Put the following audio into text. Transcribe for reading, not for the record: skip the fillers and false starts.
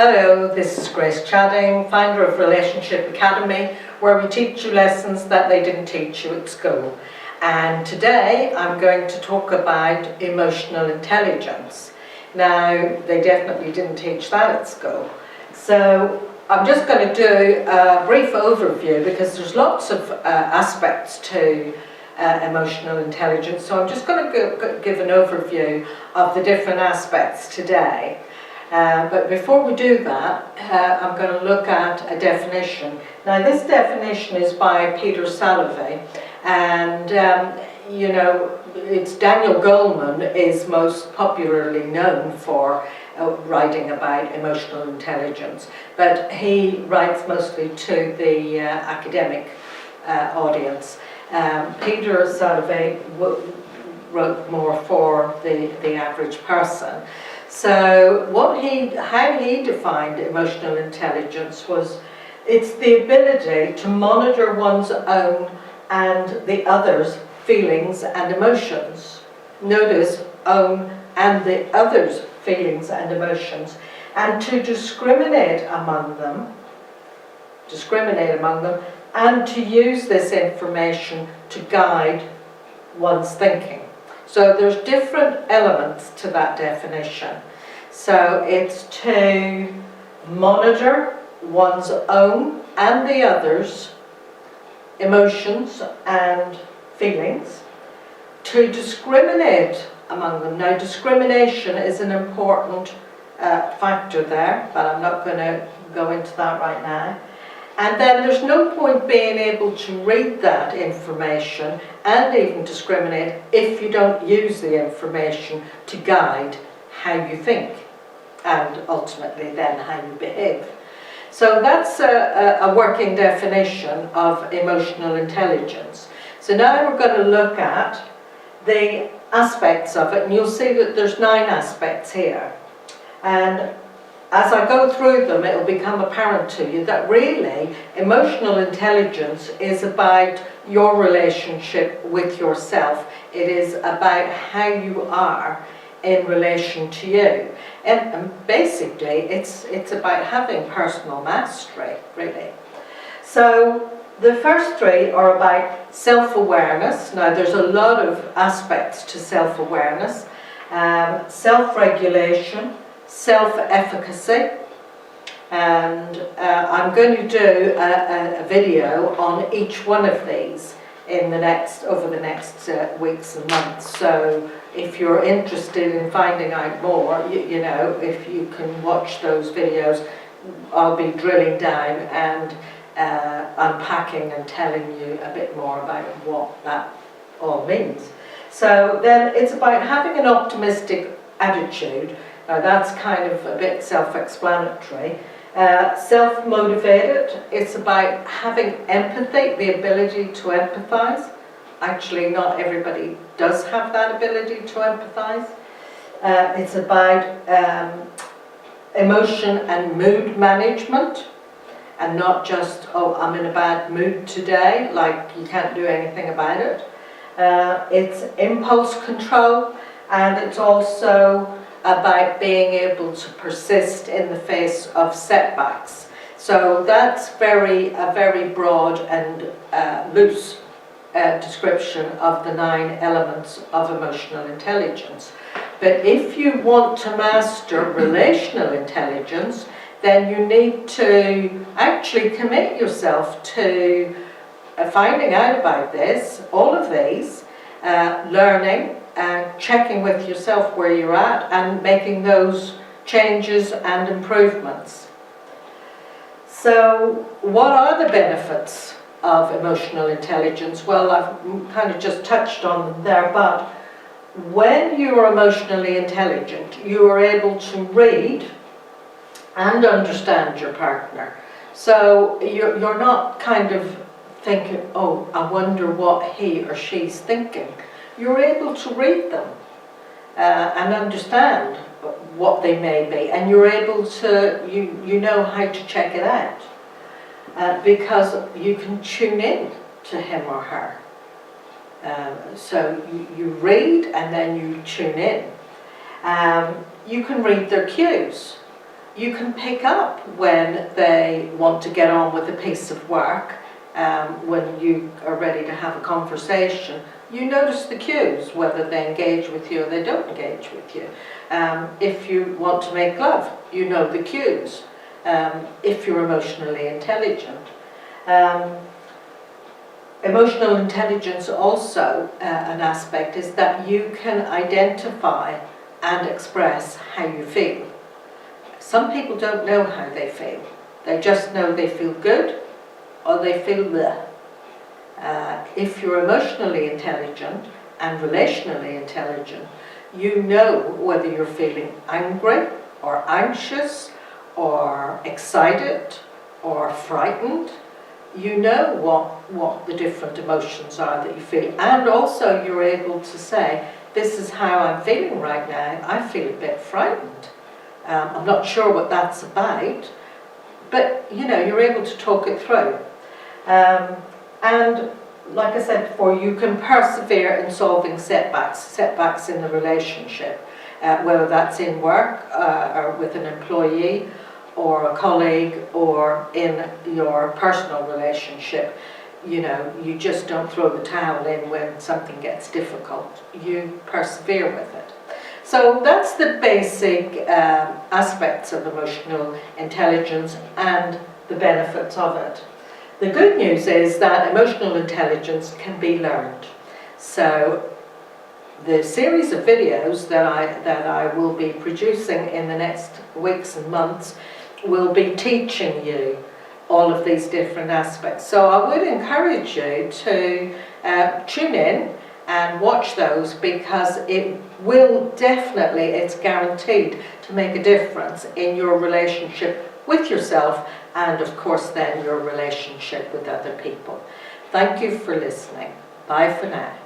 Hello, this is Grace Chadding, founder of Relationship Academy, where we teach you lessons that they didn't teach you at school. And today I'm going to talk about emotional intelligence. Now, they definitely didn't teach that at school. So I'm just going to do a brief overview because there's lots of aspects to emotional intelligence. So I'm just going to give an overview of the different aspects today. But before we do that, I'm going to look at a definition. Now, this definition is by Peter Salovey, and it's Daniel Goleman is most popularly known for writing about emotional intelligence, but he writes mostly to the academic audience. Peter Salovey wrote more for the average person. So how he defined emotional intelligence was, it's the ability to monitor one's own and the others' feelings and emotions. Notice, own and the others' feelings and emotions, and to discriminate among them, and to use this information to guide one's thinking. So there's different elements to that definition. So it's to monitor one's own and the others' emotions and feelings, to discriminate among them. Now, discrimination is an important factor there, but I'm not going to go into that right now. And then there's no point being able to read that information and even discriminate if you don't use the information to guide how you think and ultimately then how you behave. So that's a working definition of emotional intelligence. So now we're going to look at the aspects of it, and you'll see that there's 9 aspects here. And as I go through them, it'll become apparent to you that really emotional intelligence is about your relationship with yourself. It is about how you are in relation to you. And basically, it's about having personal mastery, really. So the first 3 are about self-awareness. Now, there's a lot of aspects to self-awareness. Self-regulation, self-efficacy, and I'm going to do a video on each one of these over the next weeks and months. So if you're interested in finding out more, if you can watch those videos, I'll be drilling down and unpacking and telling you a bit more about what that all means. So then it's about having an optimistic attitude. That's kind of a bit self-explanatory. Self-motivated, it's about having empathy, the ability to empathise. Actually, not everybody does have that ability to empathise. It's about emotion and mood management, and not just, oh, I'm in a bad mood today, like you can't do anything about it. It's impulse control, and it's also about being able to persist in the face of setbacks. So that's a very broad and loose description of the 9 elements of emotional intelligence. But if you want to master relational intelligence, then you need to actually commit yourself to finding out about this, all of these, learning, and checking with yourself where you're at and making those changes and improvements. So what are the benefits of emotional intelligence? Well, I've kind of just touched on them there, but when you are emotionally intelligent, you are able to read and understand your partner. So you're not kind of thinking, oh, I wonder what he or she's thinking. You're able to read them and understand what they may be, and you're able to, you know how to check it out because you can tune in to him or her. So you read and then you tune in. You can read their cues. You can pick up when they want to get on with a piece of work, when you are ready to have a conversation. You notice the cues, whether they engage with you or they don't engage with you. If you want to make love, you know the cues. If you're emotionally intelligent. Emotional intelligence also, an aspect is that you can identify and express how you feel. Some people don't know how they feel. They just know they feel good or they feel bleh. If you're emotionally intelligent and relationally intelligent, you know whether you're feeling angry or anxious or excited or frightened. You know what the different emotions are that you feel, and also you're able to say, this is how I'm feeling right now. I feel a bit frightened. I'm not sure what that's about, but you're able to talk it through. And like I said before, you can persevere in solving setbacks in the relationship, whether that's in work or with an employee or a colleague or in your personal relationship. You just don't throw the towel in when something gets difficult. You persevere with it. So that's the basic aspects of emotional intelligence and the benefits of it. The good news is that emotional intelligence can be learned. So the series of videos that I will be producing in the next weeks and months will be teaching you all of these different aspects. So I would encourage you to tune in and watch those, because it will definitely, it's guaranteed to make a difference in your relationship with yourself and of course then your relationship with other people. Thank you for listening. Bye for now.